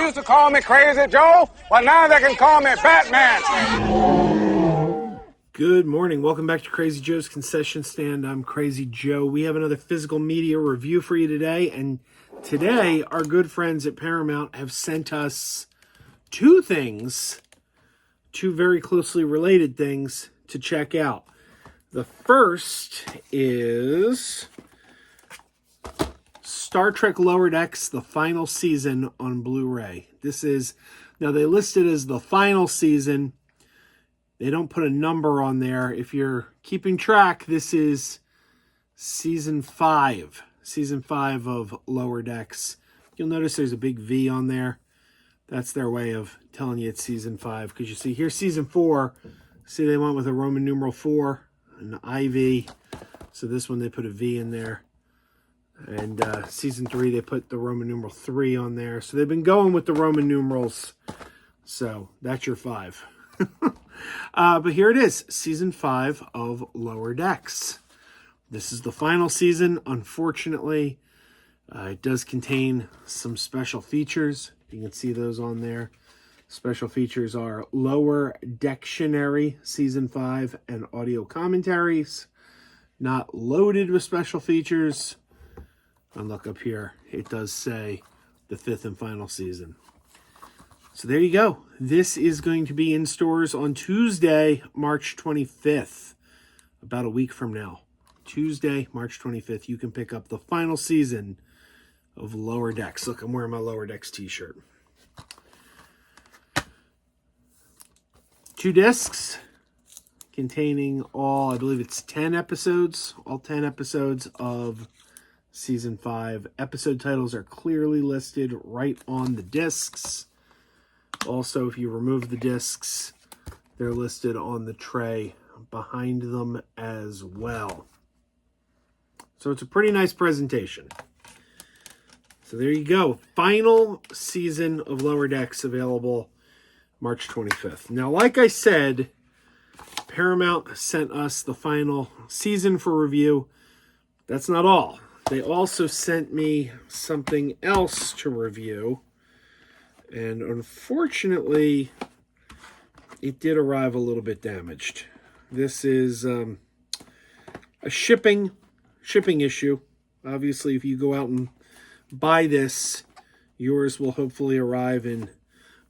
used to call me Crazy Joe, but now they can call me Batman. Good morning. Welcome back to Crazy Joe's Concession Stand. I'm Crazy Joe. We have another physical media review for you today. And today, our good friends at Paramount have sent us two very closely related things to check out. The first is Star Trek Lower Decks, the final season on Blu-ray. Now they listed as the final season. They don't put a number on there. If you're keeping track, this is season 5 of Lower Decks. You'll notice there's a big V on there. That's their way of telling you it's season 5. Because you see, here's season 4. See, they went with a Roman numeral 4, an IV. So this one, they put a V in there. And season 3, they put the Roman numeral 3 on there. So they've been going with the Roman numerals. So that's your 5. But here it is, season 5 of Lower Decks. This is the final season. Unfortunately, it does contain some special features. You can see those on there. Special features are Lower Dictionary Season 5 and audio commentaries. Not loaded with special features. And look up here, it does say the 5th and final season. So there you go. This is going to be in stores on Tuesday, March 25th, about a week from now. Tuesday, March 25th, you can pick up the final season of Lower Decks. Look, I'm wearing my Lower Decks t-shirt. 2 discs containing all, I believe it's 10 episodes, all 10 episodes of season 5. Episode titles are clearly listed right on the discs. Also, if you remove the discs, they're listed on the tray behind them as well. So it's a pretty nice presentation. So there you go. Final season of Lower Decks available March 25th. Now, like I said, Paramount sent us the final season for review. That's not all. They also sent me something else to review. And unfortunately, it did arrive a little bit damaged. This is a shipping issue. Obviously, if you go out and buy this, yours will hopefully arrive in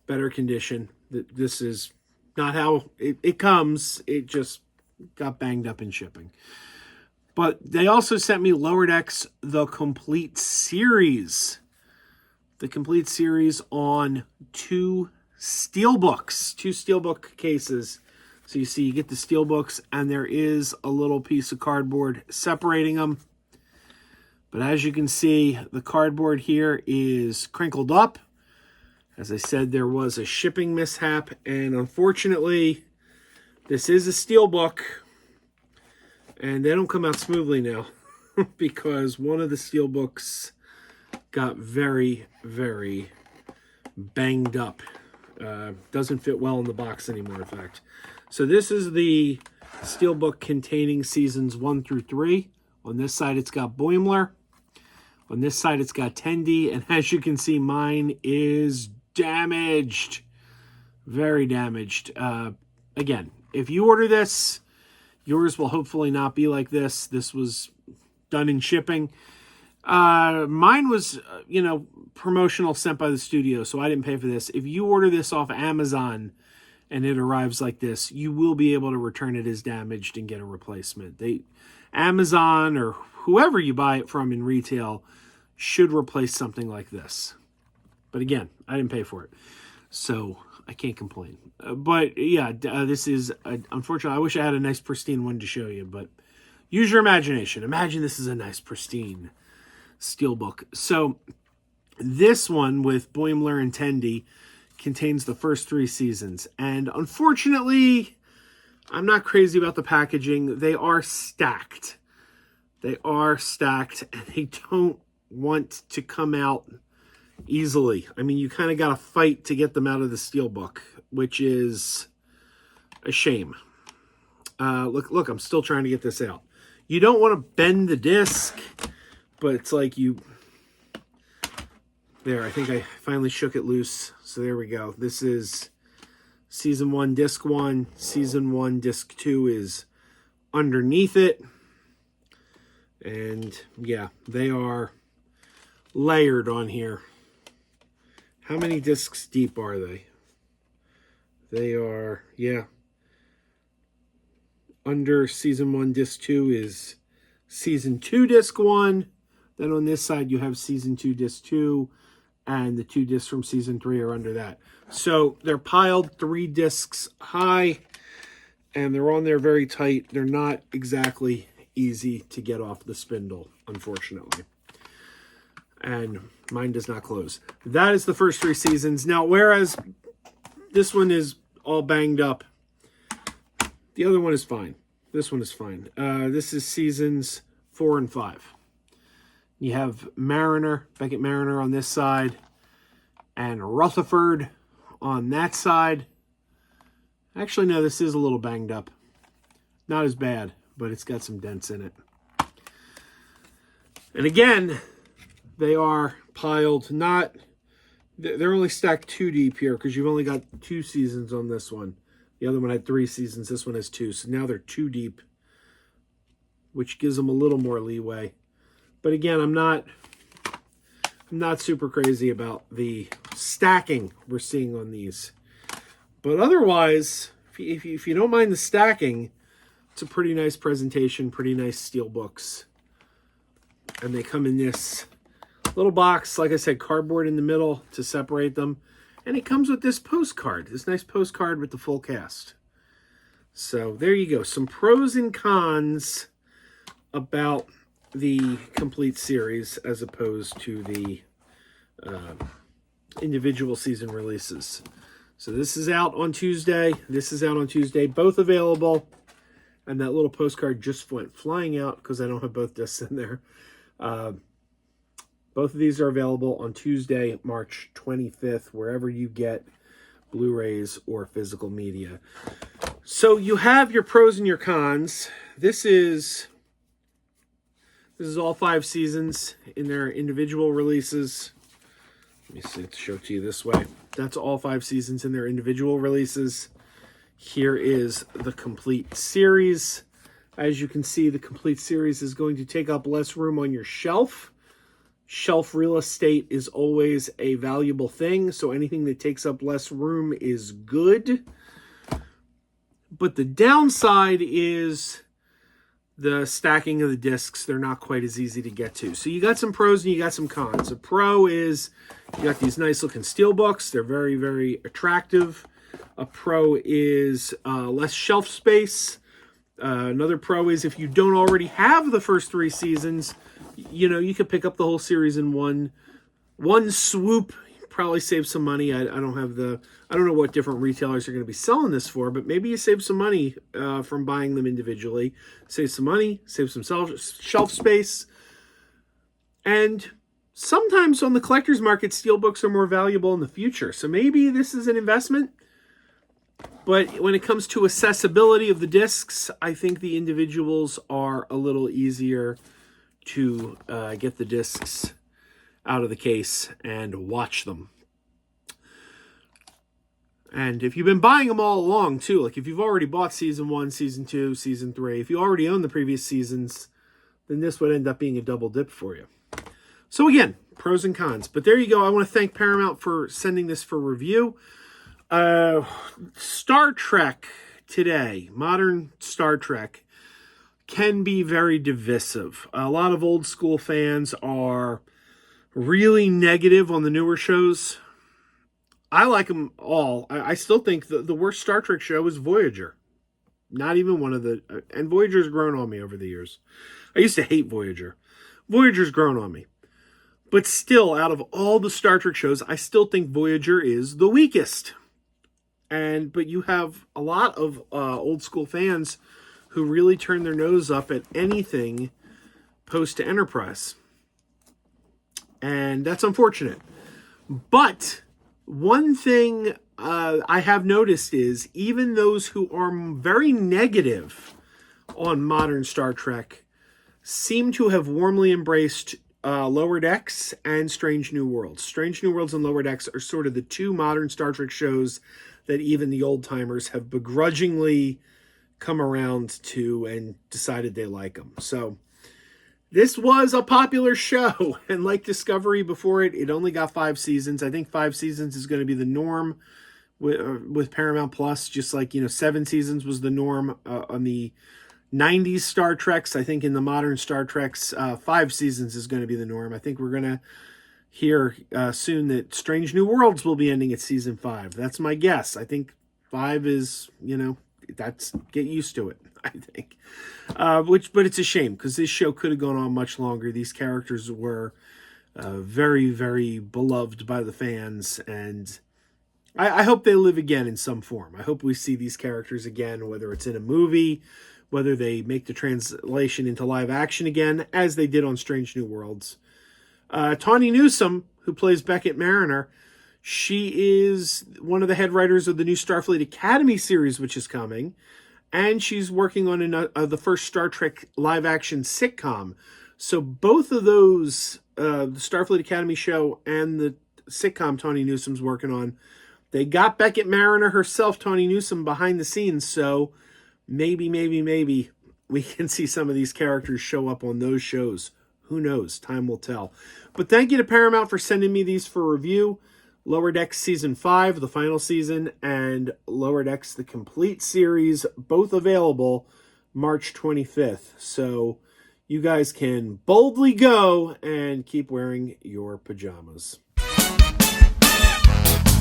better condition. This is not how it comes. It just got banged up in shipping. But they also sent me Lower Decks, the complete series. The complete series on 2 steelbooks, 2 steelbook cases. So you see, you get the steelbooks, and there is a little piece of cardboard separating them. But as you can see, the cardboard here is crinkled up. As I said, there was a shipping mishap, and unfortunately, this is a steelbook, and they don't come out smoothly now because one of the steelbooks got very, very banged up. Doesn't fit well in the box anymore, in fact. So this is the steelbook containing seasons 1 through 3. On this side, it's got Boimler. On this side, it's got Tendi. And as you can see, mine is damaged. Very damaged. Again, if you order this, yours will hopefully not be like this. This was done in shipping. Mine was, promotional sent by the studio, so I didn't pay for this. If you order this off Amazon and it arrives like this, you will be able to return it as damaged and get a replacement. Amazon or whoever you buy it from in retail should replace something like this. But again, I didn't pay for it, so I can't complain. But yeah, this is, unfortunately, I wish I had a nice pristine one to show you, but use your imagination. Imagine this is a nice pristine steelbook. So this one with Boimler and Tendi contains the first 3 seasons. And unfortunately, I'm not crazy about the packaging. They are stacked. They are stacked, and they don't want to come out easily. I mean, you kind of got to fight to get them out of the steelbook, which is a shame. Look, I'm still trying to get this out. You don't want to bend the disc, but it's like There, I think I finally shook it loose. So there we go. This is Season 1, Disc 1. Season 1, Disc 2 is underneath it. And yeah, they are layered on here. How many discs deep are they? They are, yeah. Under Season 1, Disc 2 is Season 2, Disc 1. Then on this side, you have Season 2, Disc 2. And the 2 discs from Season 3 are under that. So they're piled 3 discs high. And they're on there very tight. They're not exactly easy to get off the spindle, unfortunately. And mine does not close. That is the first 3 seasons. Now, whereas this one is all banged up, the other one is fine. This one is fine. This is seasons 4 and 5. You have Beckett Mariner on this side, and Rutherford on that side. Actually, no, this is a little banged up. Not as bad, but it's got some dents in it. And again, they are piled not... They're only stacked 2 deep here because you've only got 2 seasons on this one. The other one had 3 seasons. This one has 2. So now they're 2 deep, which gives them a little more leeway. But again, I'm not super crazy about the stacking we're seeing on these. But otherwise, if you don't mind the stacking, it's a pretty nice presentation, pretty nice steel books. And they come in this little box, like I said, cardboard in the middle to separate them. And it comes with this postcard, this nice postcard with the full cast. So there you go. Some pros and cons about the complete series as opposed to the individual season releases. So this is out on Tuesday. This is out on Tuesday. Both available. And that little postcard just went flying out because I don't have both discs in there. Both of these are available on Tuesday, March 25th, wherever you get Blu-rays or physical media. So you have your pros and your cons. This is all 5 seasons in their individual releases. Let me see, to show it to you this way. That's all 5 seasons in their individual releases. Here is the complete series. As you can see, the complete series is going to take up less room on your shelf. Shelf real estate is always a valuable thing, so anything that takes up less room is good. But the downside is the stacking of the discs. They're not quite as easy to get to. So you got some pros and you got some cons. A pro is you got these nice looking steel books. They're very, very attractive. A pro is less shelf space. Another pro is if you don't already have the first 3 seasons, you know, you could pick up the whole series in one swoop. Probably save some money. I don't know what different retailers are going to be selling this for, but maybe you save some money from buying them individually. Save some money, save some shelf space. And sometimes on the collector's market, steelbooks are more valuable in the future. So maybe this is an investment. But when it comes to accessibility of the discs, I think the individuals are a little easier to get the discs out of the case and watch them. And if you've been buying them all along too, like if you've already bought season 1, season 2, season 3, if you already own the previous seasons, then this would end up being a double dip for you. So again, pros and cons. But there you go. I want to thank Paramount for sending this for review. Star Trek today, modern Star Trek, can be very divisive. A lot of old school fans are really negative on the newer shows. I like them all. I still think the worst Star Trek show is Voyager. Not even one of the... And Voyager's grown on me over the years. I used to hate Voyager. Voyager's grown on me. But still, out of all the Star Trek shows, I still think Voyager is the weakest. But you have a lot of old school fans who really turn their nose up at anything post to Enterprise. And that's unfortunate. But one thing I have noticed is even those who are very negative on modern Star Trek seem to have warmly embraced Lower Decks and Strange New Worlds. Strange New Worlds and Lower Decks are sort of the two modern Star Trek shows that even the old timers have begrudgingly come around to and decided they like them. So this was a popular show, and like Discovery before it, it only got 5 seasons. I think 5 seasons is going to be the norm with Paramount Plus, just like, 7 seasons was the norm on the 90s Star Treks. I think in the modern Star Treks, 5 seasons is going to be the norm. I think we're going to hear soon that Strange New Worlds will be ending at season 5. That's my guess. I think 5 is, that's, get used to it, I think. But it's a shame because this show could have gone on much longer. These characters were very, very beloved by the fans, and I hope they live again in some form. I hope we see these characters again, whether it's in a movie, whether they make the translation into live action again, as they did on Strange New Worlds. Tawny Newsome, who plays Beckett Mariner, she is one of the head writers of the new Starfleet Academy series, which is coming, and she's working on the first Star Trek live action sitcom. So both of those, the Starfleet Academy show and the sitcom Tawny Newsome's working on, they got Beckett Mariner herself, Tawny Newsome, behind the scenes, so maybe we can see some of these characters show up on those shows. Who knows? Time will tell. But thank you to Paramount for sending me these for review. Lower Decks Season 5, the final season, and Lower Decks, the complete series, both available March 25th. So you guys can boldly go and keep wearing your pajamas.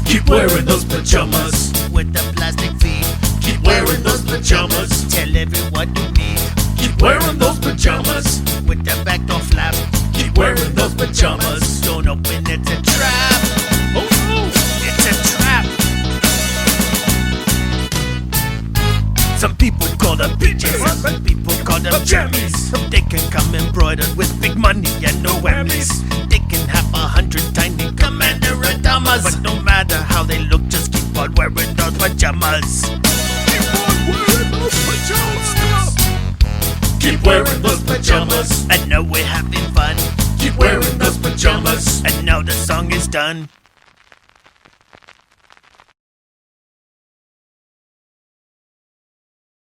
Keep wearing those pajamas with the plastic feet. Keep wearing those pajamas. Tell everyone you meet. Keep wearing those pajamas with the back door flap. Keep wearing those pajamas. Don't open, it's a trap. Oh no, it's a trap. Some people call them PJs, some people call them jammies. They can come embroidered with big money and no whammies. They can have 100 tiny commander adamas, but no matter how they look, just keep on wearing those pajamas. Keep on wearing those pajamas. Keep wearing those pajamas. And now we're having fun. Keep wearing those pajamas. And now the song is done.